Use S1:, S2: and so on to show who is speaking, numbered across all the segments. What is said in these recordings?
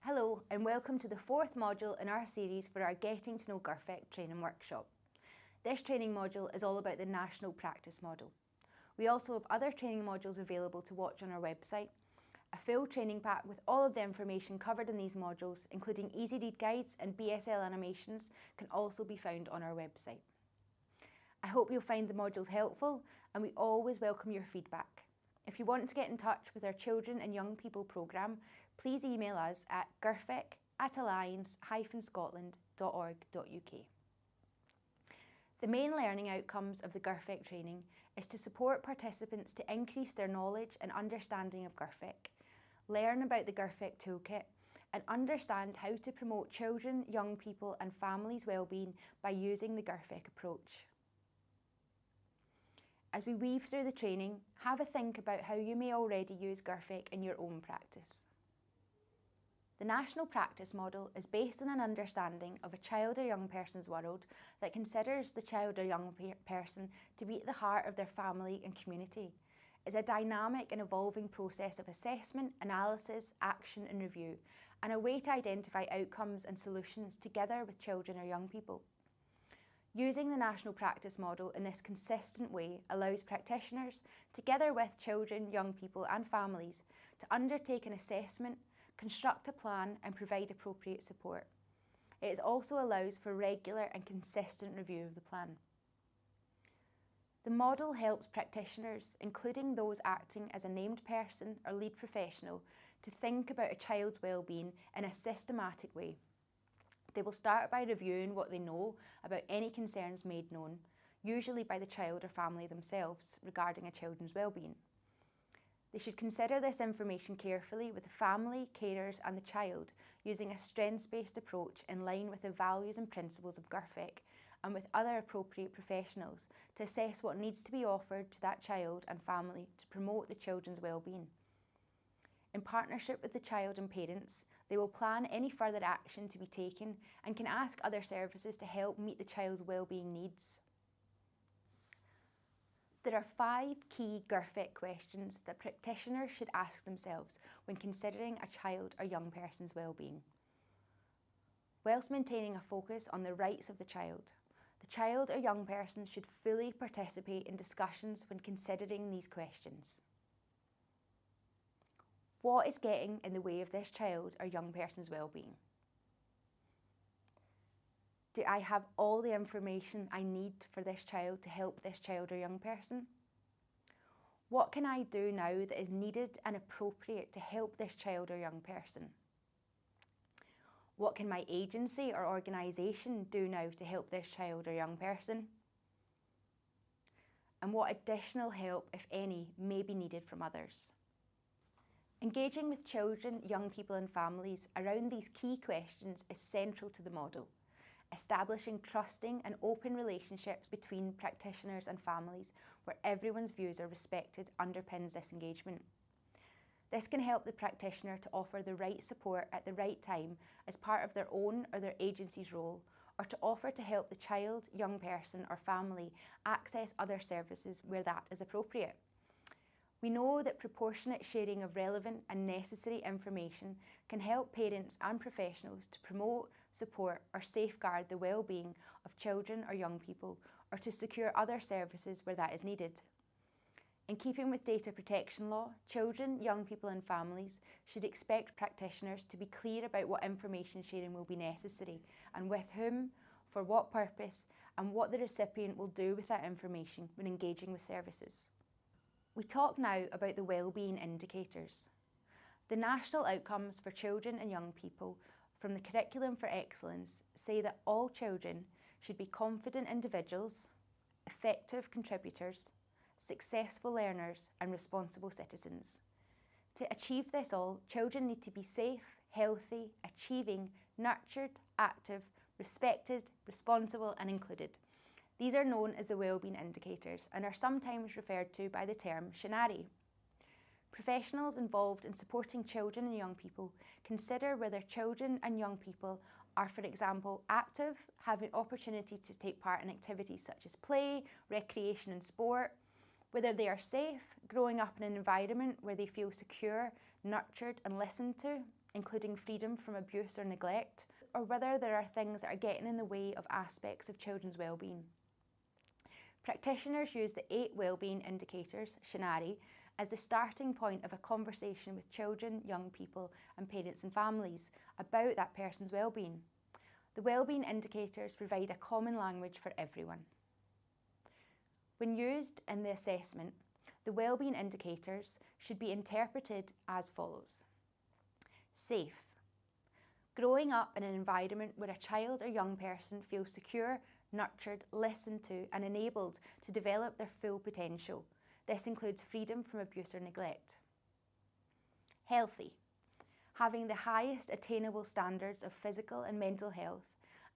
S1: Hello and welcome to the fourth module in our series for our Getting to Know GIRFEC training workshop. This training module is all about the national practice model. We also have other training modules available to watch on our website. A full training pack with all of the information covered in these modules, including easy read guides and BSL animations, can also be found on our website. I hope you'll find the modules helpful, and we always welcome your feedback. If you want to get in touch with our Children and Young People programme, please email us at girfec@alliance-scotland.org.uk. The main learning outcomes of the GIRFEC training is to support participants to increase their knowledge and understanding of GIRFEC, learn about the GIRFEC toolkit, and understand how to promote children, young people and families' wellbeing by using the GIRFEC approach. As we weave through the training, have a think about how you may already use GIRFEC in your own practice. The national practice model is based on an understanding of a child or young person's world that considers the child or young person to be at the heart of their family and community. It's a dynamic and evolving process of assessment, analysis, action and review, and a way to identify outcomes and solutions together with children or young people. Using the national practice model in this consistent way allows practitioners, together with children, young people and families, to undertake an assessment, construct a plan and provide appropriate support. It also allows for regular and consistent review of the plan. The model helps practitioners, including those acting as a named person or lead professional, to think about a child's wellbeing in a systematic way. They will start by reviewing what they know about any concerns made known, usually by the child or family themselves, regarding a children's wellbeing. They should consider this information carefully with the family, carers and the child, using a strengths-based approach in line with the values and principles of GIRFEC and with other appropriate professionals to assess what needs to be offered to that child and family to promote the children's wellbeing. In partnership with the child and parents, they will plan any further action to be taken and can ask other services to help meet the child's wellbeing needs. There are 5 key GIRFEC questions that practitioners should ask themselves when considering a child or young person's wellbeing. Whilst maintaining a focus on the rights of the child or young person should fully participate in discussions when considering these questions. What is getting in the way of this child or young person's wellbeing? Do I have all the information I need for this child to help this child or young person? What can I do now that is needed and appropriate to help this child or young person? What can my agency or organisation do now to help this child or young person? And what additional help, if any, may be needed from others? Engaging with children, young people and families around these key questions is central to the model. Establishing trusting and open relationships between practitioners and families where everyone's views are respected underpins this engagement. This can help the practitioner to offer the right support at the right time as part of their own or their agency's role, or to offer to help the child, young person or family access other services where that is appropriate. We know that proportionate sharing of relevant and necessary information can help parents and professionals to promote, support or safeguard the well-being of children or young people, or to secure other services where that is needed. In keeping with data protection law, children, young people and families should expect practitioners to be clear about what information sharing will be necessary and with whom, for what purpose and what the recipient will do with that information when engaging with services. We talk now about the wellbeing indicators. The national outcomes for children and young people from the Curriculum for Excellence say that all children should be confident individuals, effective contributors, successful learners and responsible citizens. To achieve this all, children need to be safe, healthy, achieving, nurtured, active, respected, responsible and included. These are known as the wellbeing indicators and are sometimes referred to by the term SHANARRI. Professionals involved in supporting children and young people consider whether children and young people are, for example, active, having opportunity to take part in activities such as play, recreation and sport, whether they are safe, growing up in an environment where they feel secure, nurtured and listened to, including freedom from abuse or neglect, or whether there are things that are getting in the way of aspects of children's wellbeing. Practitioners use the 8 wellbeing indicators, SHANARRI, as the starting point of a conversation with children, young people and parents and families about that person's wellbeing. The wellbeing indicators provide a common language for everyone. When used in the assessment, the wellbeing indicators should be interpreted as follows. Safe. Growing up in an environment where a child or young person feels secure, nurtured, listened to and enabled to develop their full potential. This includes freedom from abuse or neglect. Healthy. Having the highest attainable standards of physical and mental health,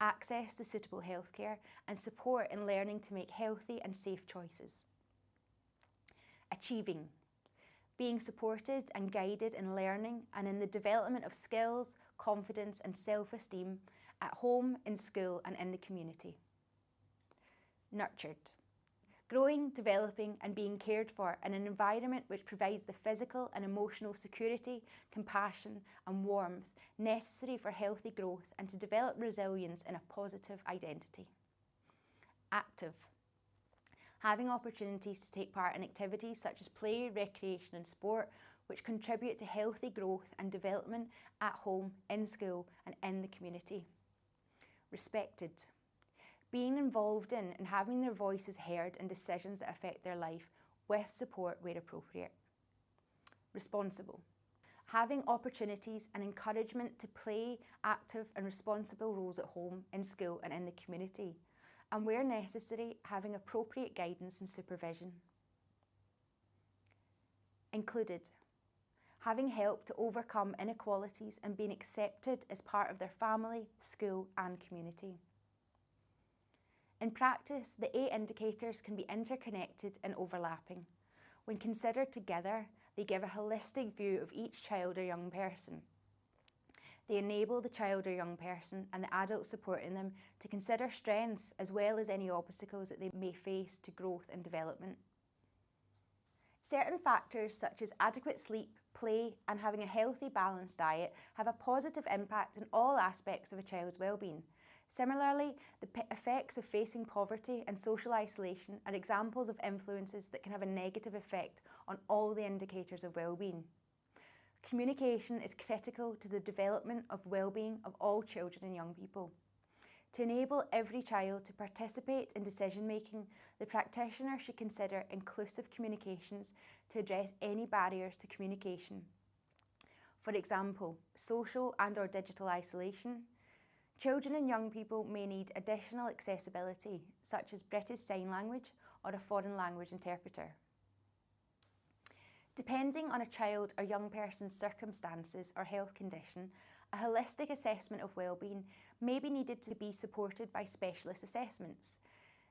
S1: access to suitable healthcare and support in learning to make healthy and safe choices. Achieving. Being supported and guided in learning and in the development of skills, confidence and self-esteem at home, in school and in the community. Nurtured. Growing, developing and being cared for in an environment which provides the physical and emotional security, compassion and warmth necessary for healthy growth and to develop resilience in a positive identity. Active. Having opportunities to take part in activities such as play, recreation and sport which contribute to healthy growth and development at home, in school and in the community. Respected. Being involved in and having their voices heard in decisions that affect their life with support where appropriate. Responsible. Having opportunities and encouragement to play active and responsible roles at home, in school and in the community, and where necessary, having appropriate guidance and supervision. Included. Having helped to overcome inequalities and being accepted as part of their family, school and community. In practice, the 8 indicators can be interconnected and overlapping. When considered together, they give a holistic view of each child or young person. They enable the child or young person and the adult supporting them to consider strengths as well as any obstacles that they may face to growth and development. Certain factors such as adequate sleep, play and having a healthy, balanced diet have a positive impact on all aspects of a child's wellbeing. Similarly, the effects of facing poverty and social isolation are examples of influences that can have a negative effect on all the indicators of wellbeing. Communication is critical to the development of wellbeing of all children and young people. To enable every child to participate in decision making, the practitioner should consider inclusive communications to address any barriers to communication. For example, social and/or digital isolation. Children and young people may need additional accessibility, such as British Sign Language or a foreign language interpreter. Depending on a child or young person's circumstances or health condition, a holistic assessment of wellbeing may be needed to be supported by specialist assessments.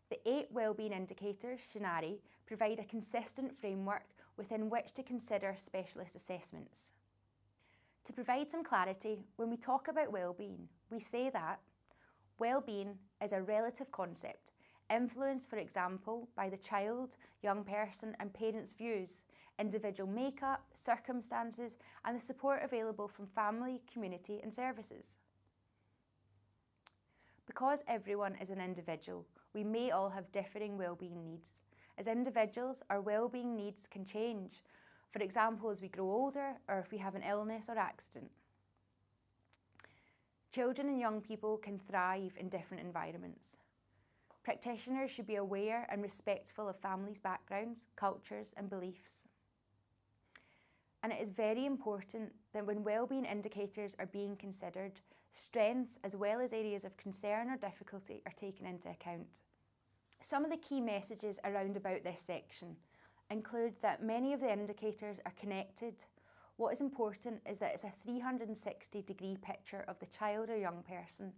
S1: The 8 wellbeing indicators, SHANARRI, provide a consistent framework within which to consider specialist assessments. To provide some clarity, when we talk about wellbeing, we say that wellbeing is a relative concept, influenced, for example, by the child, young person and parents' views, individual makeup, circumstances and the support available from family, community and services. Because everyone is an individual, we may all have differing wellbeing needs. As individuals, our wellbeing needs can change, for example, as we grow older or if we have an illness or accident. Children and young people can thrive in different environments. Practitioners should be aware and respectful of families' backgrounds, cultures and beliefs. And it is very important that when wellbeing indicators are being considered, strengths as well as areas of concern or difficulty are taken into account. Some of the key messages around about this section include that many of the indicators are connected. What is important is that it's a 360-degree picture of the child or young person.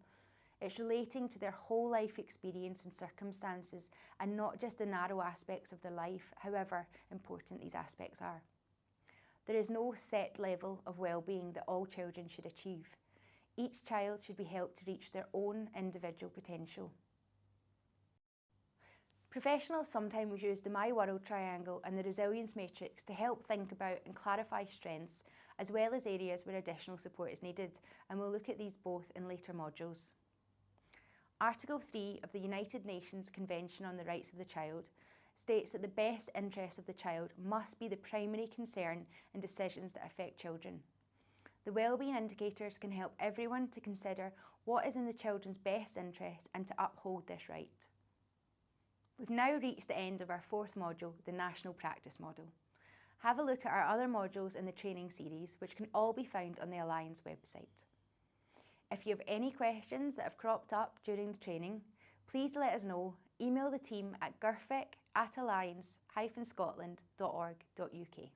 S1: It's relating to their whole life experience and circumstances and not just the narrow aspects of their life, however important these aspects are. There is no set level of well-being that all children should achieve. Each child should be helped to reach their own individual potential. Professionals sometimes use the My World triangle and the resilience matrix to help think about and clarify strengths, as well as areas where additional support is needed, and we'll look at these both in later modules. Article 3 of the United Nations Convention on the Rights of the Child states that the best interests of the child must be the primary concern in decisions that affect children. The wellbeing indicators can help everyone to consider what is in the children's best interest and to uphold this right. We've now reached the end of our fourth module, the National Practice Model. Have a look at our other modules in the training series, which can all be found on the Alliance website. If you have any questions that have cropped up during the training, please let us know. Email the team at girfec@alliance-scotland.org.uk.